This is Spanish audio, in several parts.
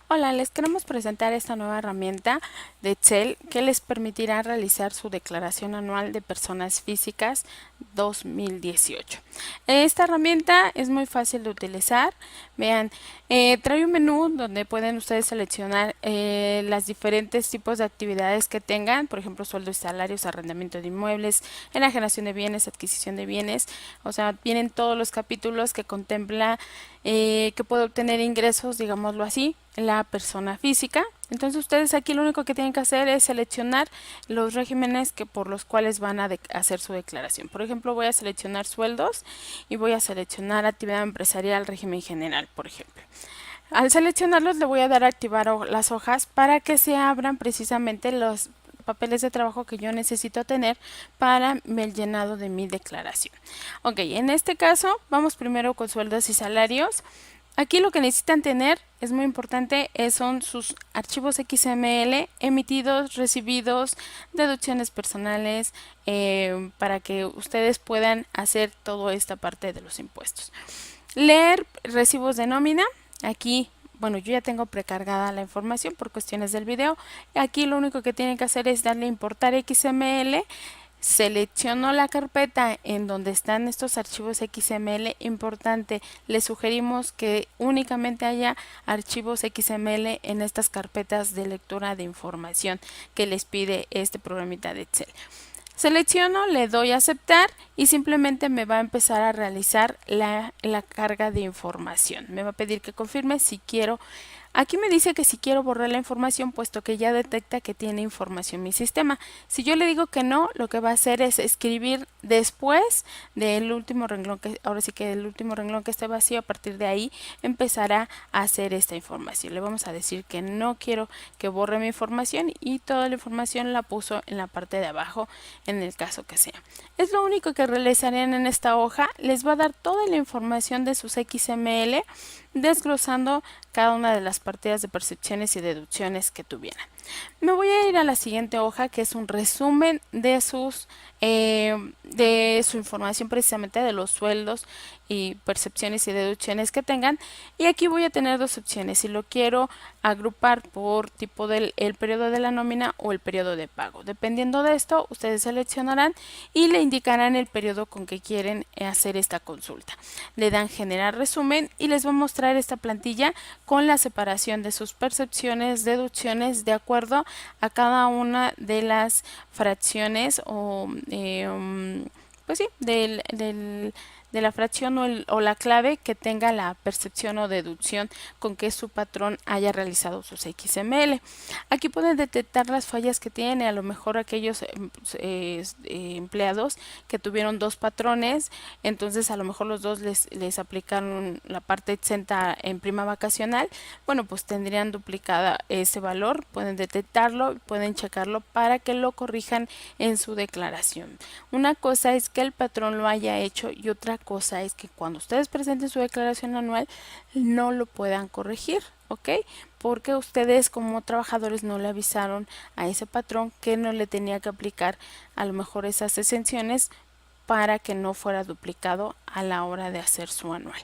Hola, les queremos presentar esta nueva herramienta de Excel que les permitirá realizar su declaración anual de personas físicas 2018. Esta herramienta es muy fácil de utilizar. Vean, trae un menú donde pueden ustedes seleccionar las diferentes tipos de actividades que tengan, por ejemplo, sueldos y salarios, arrendamiento de inmuebles, enajenación de bienes, adquisición de bienes. O sea, vienen todos los capítulos que contempla que puede obtener ingresos, digámoslo así, la persona física. Entonces ustedes aquí lo único que tienen que hacer es seleccionar los regímenes por los cuales van a hacer su declaración. Por ejemplo, voy a seleccionar sueldos y voy a seleccionar actividad empresarial, régimen general, por ejemplo. Al seleccionarlos le voy a dar a activar las hojas para que se abran precisamente los papeles de trabajo que yo necesito tener para el llenado de mi declaración. Ok, en este caso vamos primero con sueldos y salarios. Aquí lo que necesitan tener es muy importante, son sus archivos XML emitidos, recibidos, deducciones personales, para que ustedes puedan hacer toda esta parte de los impuestos. Leer recibos de nómina. Aquí, bueno, yo ya tengo precargada la información por cuestiones del video. Aquí lo único que tienen que hacer es darle a importar XML. Selecciono la carpeta en donde están estos archivos XML. Importante, les sugerimos que únicamente haya archivos XML en estas carpetas de lectura de información que les pide este programita de Excel. Selecciono, le doy a aceptar y simplemente me va a empezar a realizar la carga de información. Me va a pedir que confirme si quiero. Aquí me dice que si quiero borrar la información, puesto que ya detecta que tiene información mi sistema. Si yo le digo que no, lo que va a hacer es escribir después del último renglón, ahora sí que el último renglón que esté vacío, a partir de ahí empezará a hacer esta información. Le vamos a decir que no quiero que borre mi información y toda la información la puso en la parte de abajo en el caso que sea. Es lo único que realizarían en esta hoja. Les va a dar toda la información de sus XML, desglosando cada una de las partidas de percepciones y deducciones que tuvieran. Me voy a ir a la siguiente hoja, que es un resumen de su información, precisamente de los sueldos y percepciones y deducciones que tengan. Y aquí voy a tener dos opciones: si lo quiero agrupar por tipo del periodo de la nómina o el periodo de pago. Dependiendo de esto, ustedes seleccionarán y le indicarán el periodo con que quieren hacer esta consulta. Le dan generar resumen y les va a mostrar esta plantilla con la separación de sus percepciones, deducciones, de acuerdo a cada una de las fracciones o pues sí, de la fracción o la clave que tenga la percepción o deducción con que su patrón haya realizado sus XML. Aquí pueden detectar las fallas que tiene, a lo mejor aquellos empleados que tuvieron dos patrones, entonces a lo mejor los dos les aplicaron la parte exenta en prima vacacional. Bueno, pues tendrían duplicada ese valor. Pueden detectarlo, pueden checarlo para que lo corrijan en su declaración. Una cosa es que el patrón lo haya hecho y otra cosa es que cuando ustedes presenten su declaración anual no lo puedan corregir, ¿ok? Porque ustedes como trabajadores no le avisaron a ese patrón que no le tenía que aplicar a lo mejor esas exenciones para que no fuera duplicado a la hora de hacer su anual.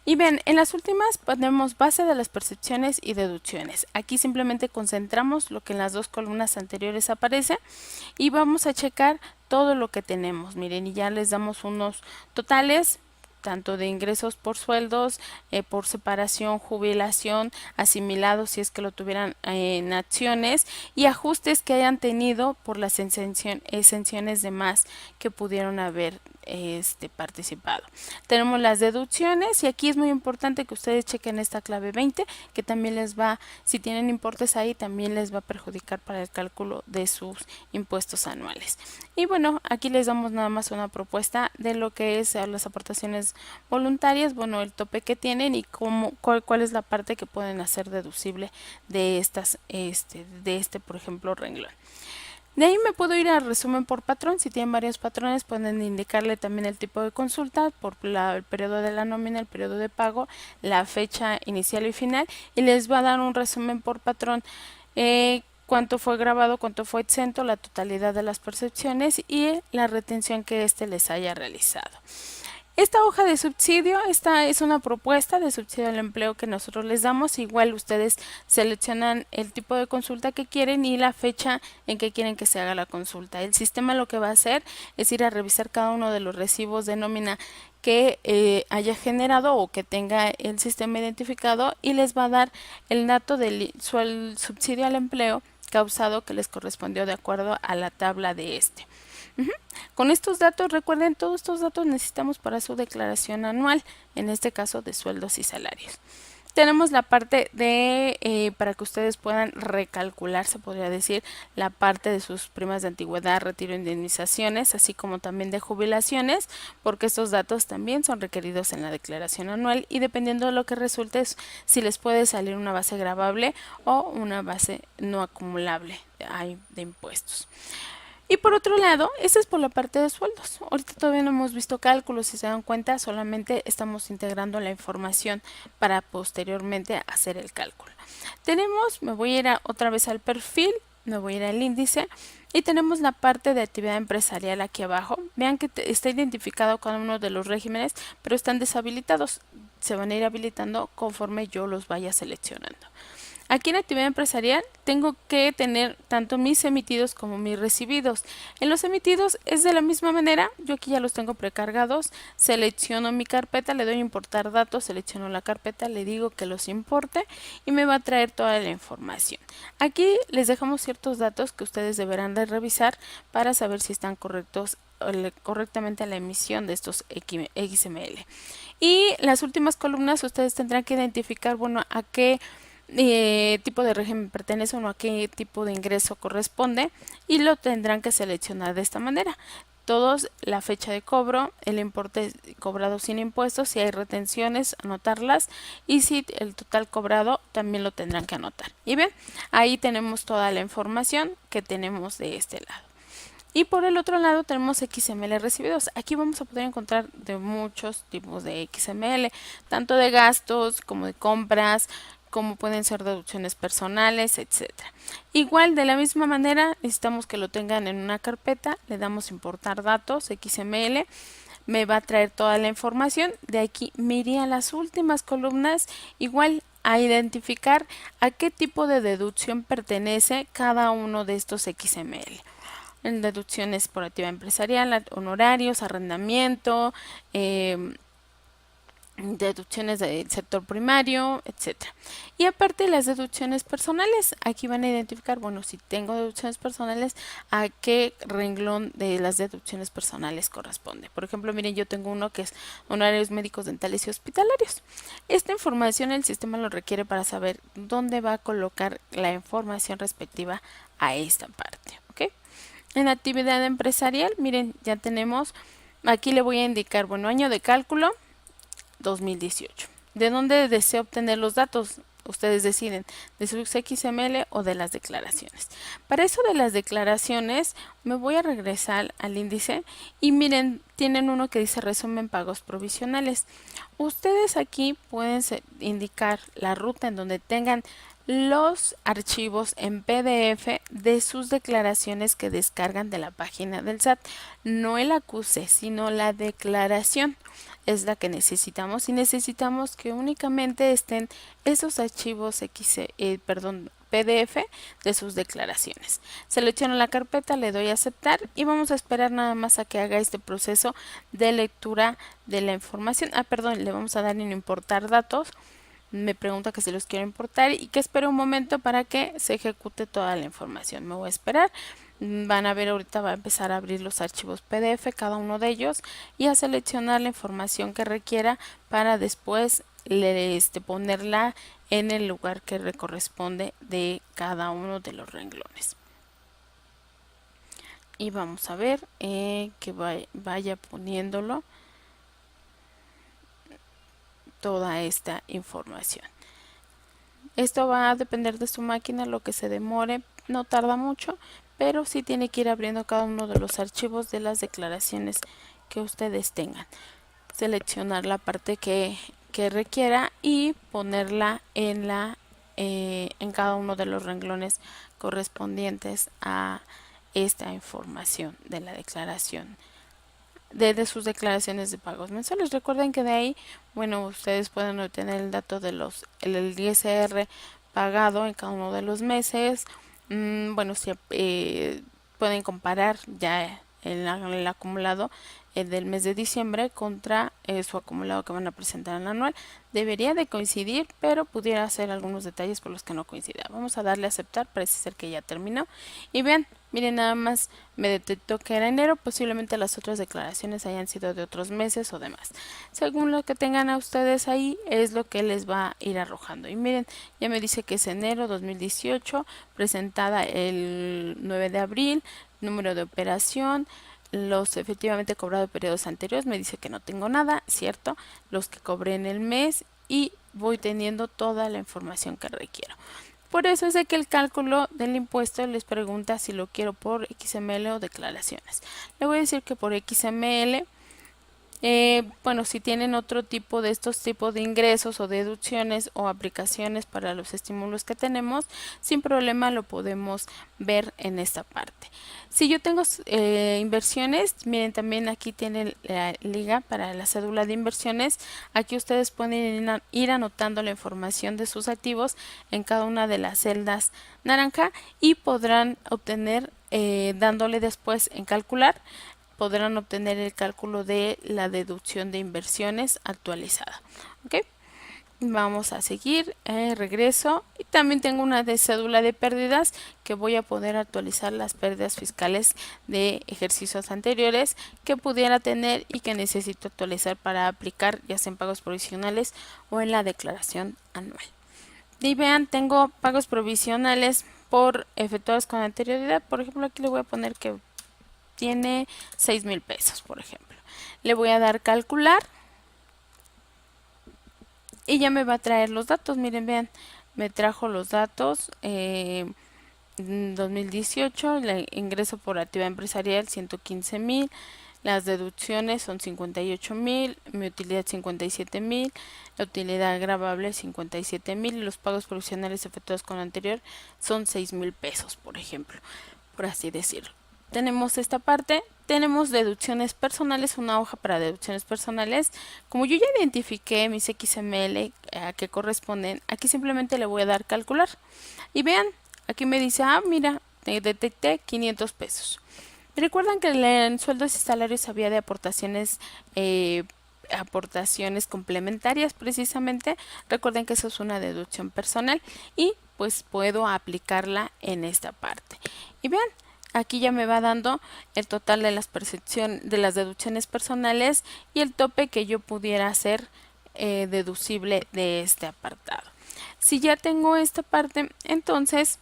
Y bien, en las últimas ponemos base de las percepciones y deducciones. Aquí simplemente concentramos lo que en las dos columnas anteriores aparece y vamos a checar todo lo que tenemos. Miren, y ya les damos unos totales, tanto de ingresos por sueldos, por separación, jubilación, asimilados si es que lo tuvieran en acciones, y ajustes que hayan tenido por las exenciones de más que pudieron haber participado. Tenemos las deducciones y aquí es muy importante que ustedes chequen esta clave 20, que también les va, si tienen importes ahí, también les va a perjudicar para el cálculo de sus impuestos anuales. Y bueno, aquí les damos nada más una propuesta de lo que es las aportaciones voluntarias, bueno, el tope que tienen y cuál es la parte que pueden hacer deducible de estas, por ejemplo, renglón. De ahí me puedo ir al resumen por patrón. Si tienen varios patrones, pueden indicarle también el tipo de consulta, por el periodo de la nómina, el periodo de pago, la fecha inicial y final, y les va a dar un resumen por patrón. Cuánto fue grabado, cuánto fue exento, la totalidad de las percepciones y la retención que les haya realizado. Esta hoja de subsidio, esta es una propuesta de subsidio al empleo que nosotros les damos. Igual ustedes seleccionan el tipo de consulta que quieren y la fecha en que quieren que se haga la consulta. El sistema lo que va a hacer es ir a revisar cada uno de los recibos de nómina que haya generado o que tenga el sistema identificado y les va a dar el dato del subsidio al empleo causado que les correspondió de acuerdo a la tabla de este. Con estos datos, recuerden, todos estos datos necesitamos para su declaración anual, en este caso de sueldos y salarios. Tenemos la parte de, para que ustedes puedan recalcular, se podría decir, la parte de sus primas de antigüedad, retiro, indemnizaciones, así como también de jubilaciones, porque estos datos también son requeridos en la declaración anual y dependiendo de lo que resulte, si les puede salir una base gravable o una base no acumulable de impuestos. Y por otro lado, esta es por la parte de sueldos. Ahorita todavía no hemos visto cálculos, si se dan cuenta, solamente estamos integrando la información para posteriormente hacer el cálculo. Tenemos, me voy a ir otra vez al perfil, me voy a ir al índice y tenemos la parte de actividad empresarial aquí abajo. Vean que está identificado cada uno de los regímenes, pero están deshabilitados. Se van a ir habilitando conforme yo los vaya seleccionando. Aquí en actividad empresarial tengo que tener tanto mis emitidos como mis recibidos. En los emitidos es de la misma manera, yo aquí ya los tengo precargados, selecciono mi carpeta, le doy importar datos, selecciono la carpeta, le digo que los importe y me va a traer toda la información. Aquí les dejamos ciertos datos que ustedes deberán de revisar para saber si están correctos correctamente la emisión de estos XML. Y las últimas columnas ustedes tendrán que identificar, bueno, a qué tipo de régimen pertenece o a qué tipo de ingreso corresponde y lo tendrán que seleccionar de esta manera. Todos, la fecha de cobro, el importe cobrado sin impuestos, si hay retenciones, anotarlas y si el total cobrado también lo tendrán que anotar. Y ven, ahí tenemos toda la información que tenemos de este lado. Y por el otro lado tenemos XML recibidos. Aquí vamos a poder encontrar de muchos tipos de XML, tanto de gastos como de compras, como pueden ser deducciones personales, etcétera. Igual, de la misma manera, necesitamos que lo tengan en una carpeta, le damos importar datos, XML, me va a traer toda la información, de aquí me iría a las últimas columnas, igual a identificar a qué tipo de deducción pertenece cada uno de estos XML. En deducciones por actividad empresarial, honorarios, arrendamiento, deducciones del sector primario, etcétera. Y aparte las deducciones personales, aquí van a identificar, bueno, si tengo deducciones personales, a qué renglón de las deducciones personales corresponde. Por ejemplo, miren, yo tengo uno que es honorarios médicos, dentales y hospitalarios. Esta información el sistema lo requiere para saber dónde va a colocar la información respectiva a esta parte, ¿ok? En actividad empresarial, miren, ya tenemos, aquí le voy a indicar, bueno, año de cálculo, 2018. ¿De dónde deseo obtener los datos? Ustedes deciden, de sus XML o de las declaraciones. Para eso de las declaraciones, me voy a regresar al índice y miren, tienen uno que dice resumen pagos provisionales. Ustedes aquí pueden indicar la ruta en donde tengan los archivos en PDF de sus declaraciones que descargan de la página del SAT. No el acuse, sino la declaración es la que necesitamos y necesitamos que únicamente estén esos archivos PDF de sus declaraciones. Selecciono la carpeta, le doy a aceptar y vamos a esperar nada más a que haga este proceso de lectura de la información. Le vamos a dar en importar datos. Me pregunta que si los quiero importar y que espere un momento para que se ejecute toda la información. Me voy a esperar. Van a ver, ahorita va a empezar a abrir los archivos PDF, cada uno de ellos, y a seleccionar la información que requiera para después ponerla en el lugar que le corresponde de cada uno de los renglones. Y vamos a ver que vaya poniéndolo toda esta información. Esto va a depender de su máquina, lo que se demore, no tarda mucho, pero sí tiene que ir abriendo cada uno de los archivos de las declaraciones que ustedes tengan. Seleccionar la parte que requiera y ponerla en cada uno de los renglones correspondientes a esta información de la declaración de sus declaraciones de pagos mensuales. Recuerden que de ahí, bueno, ustedes pueden obtener el dato de el ISR pagado en cada uno de los meses. Bueno, si pueden comparar ya el acumulado del mes de diciembre contra su acumulado que van a presentar en el anual. Debería de coincidir, pero pudiera ser algunos detalles por los que no coincida. Vamos a darle a aceptar, parece ser que ya terminó. Y vean, miren, nada más me detectó que era enero, posiblemente las otras declaraciones hayan sido de otros meses o demás. Según lo que tengan a ustedes ahí, es lo que les va a ir arrojando. Y miren, ya me dice que es enero 2018, presentada el 9 de abril, número de operación, los efectivamente cobrados de periodos anteriores, me dice que no tengo nada, cierto, los que cobré en el mes y voy teniendo toda la información que requiero. Por eso es de que el cálculo del impuesto les pregunta si lo quiero por XML o declaraciones. Le voy a decir que por XML. Bueno, si tienen otro tipo de estos tipos de ingresos o deducciones o aplicaciones para los estímulos que tenemos, sin problema lo podemos ver en esta parte. Si yo tengo inversiones, miren, también aquí tiene la liga para la cédula de inversiones. Aquí ustedes pueden ir anotando la información de sus activos en cada una de las celdas naranja y podrán obtener, dándole después en calcular, podrán obtener el cálculo de la deducción de inversiones actualizada. ¿Ok? Vamos a seguir, regreso y también tengo una de cédula de pérdidas que voy a poder actualizar las pérdidas fiscales de ejercicios anteriores que pudiera tener y que necesito actualizar para aplicar ya sea en pagos provisionales o en la declaración anual. Y vean, tengo pagos provisionales por efectuados con anterioridad. Por ejemplo, aquí le voy a poner que tiene 6,000 pesos, por ejemplo. Le voy a dar calcular y ya me va a traer los datos. Miren, vean, me trajo los datos. 2018, el ingreso por actividad empresarial 115,000, las deducciones son 58,000, mi utilidad 57,000, la utilidad gravable 57,000 y los pagos provisionales efectuados con anterior son 6,000 pesos, por ejemplo, por así decirlo. Tenemos esta parte, tenemos deducciones personales, una hoja para deducciones personales. Como yo ya identifiqué mis XML a que corresponden, aquí simplemente le voy a dar calcular. Y vean, aquí me dice, mira, detecté 500 pesos. Recuerdan que en sueldos y salarios había de aportaciones complementarias precisamente. Recuerden que eso es una deducción personal y pues puedo aplicarla en esta parte. Y vean, aquí ya me va dando el total de las deducciones personales y el tope que yo pudiera hacer deducible de este apartado. Si ya tengo esta parte, entonces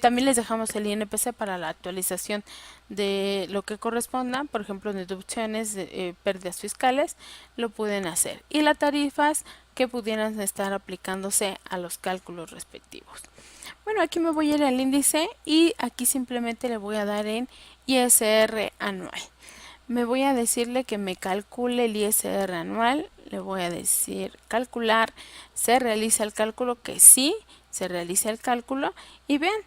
también les dejamos el INPC para la actualización de lo que corresponda, por ejemplo, deducciones, pérdidas fiscales, lo pueden hacer. Y las tarifas que pudieran estar aplicándose a los cálculos respectivos. Bueno, aquí me voy a ir al índice y aquí simplemente le voy a dar en ISR anual. Me voy a decirle que me calcule el ISR anual, le voy a decir calcular, se realiza el cálculo, que sí, se realiza el cálculo y vean,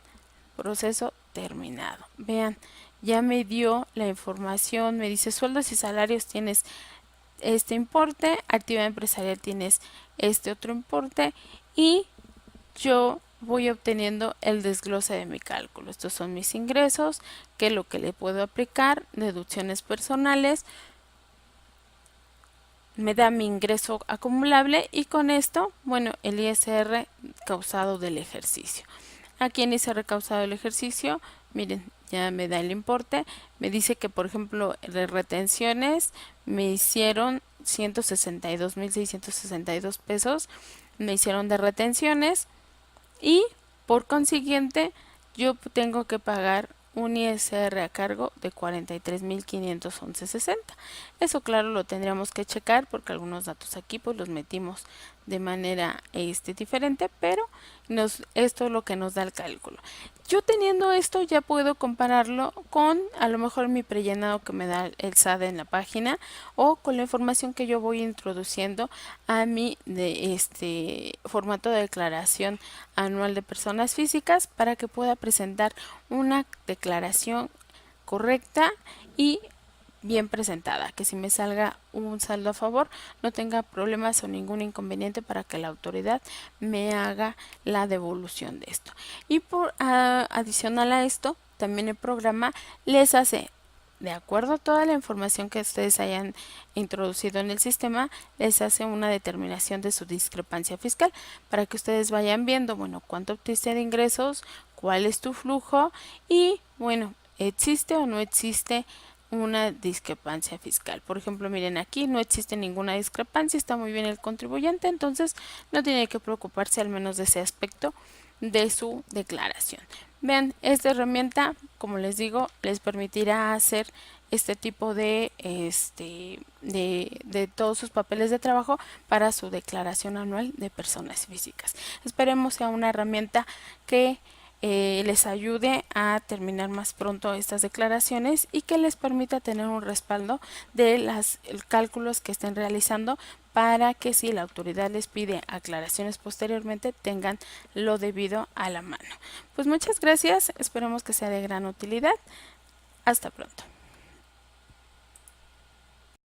proceso terminado. Vean, ya me dio la información, me dice sueldos y salarios tienes este importe, actividad empresarial tienes este otro importe y yo voy obteniendo el desglose de mi cálculo. Estos son mis ingresos, que es lo que le puedo aplicar, deducciones personales, me da mi ingreso acumulable y con esto, bueno, el ISR causado del ejercicio. Aquí en ISR causado del ejercicio, miren, ya me da el importe, me dice que por ejemplo de retenciones me hicieron 162,662 pesos, me hicieron de retenciones y por consiguiente yo tengo que pagar un ISR a cargo de 43,511.60. Eso claro lo tendríamos que checar porque algunos datos aquí pues los metimos de manera diferente, pero esto es lo que nos da el cálculo. Yo teniendo esto ya puedo compararlo con a lo mejor mi prellenado que me da el SAT en la página o con la información que yo voy introduciendo a mi formato de declaración anual de personas físicas para que pueda presentar una declaración correcta y bien presentada, que si me salga un saldo a favor no tenga problemas o ningún inconveniente para que la autoridad me haga la devolución de esto. Y por adicional a esto, también el programa les hace, de acuerdo a toda la información que ustedes hayan introducido en el sistema, les hace una determinación de su discrepancia fiscal para que ustedes vayan viendo, bueno, cuánto obtuviste de ingresos, cuál es tu flujo y, bueno, existe o no existe una discrepancia fiscal. Por ejemplo, miren, aquí no existe ninguna discrepancia, está muy bien el contribuyente, entonces no tiene que preocuparse al menos de ese aspecto de su declaración. Vean, esta herramienta, como les digo, les permitirá hacer este tipo de todos sus papeles de trabajo para su declaración anual de personas físicas. Esperemos sea una herramienta que les ayude a terminar más pronto estas declaraciones y que les permita tener un respaldo de los cálculos que estén realizando para que si la autoridad les pide aclaraciones posteriormente tengan lo debido a la mano. Pues muchas gracias, esperemos que sea de gran utilidad. Hasta pronto.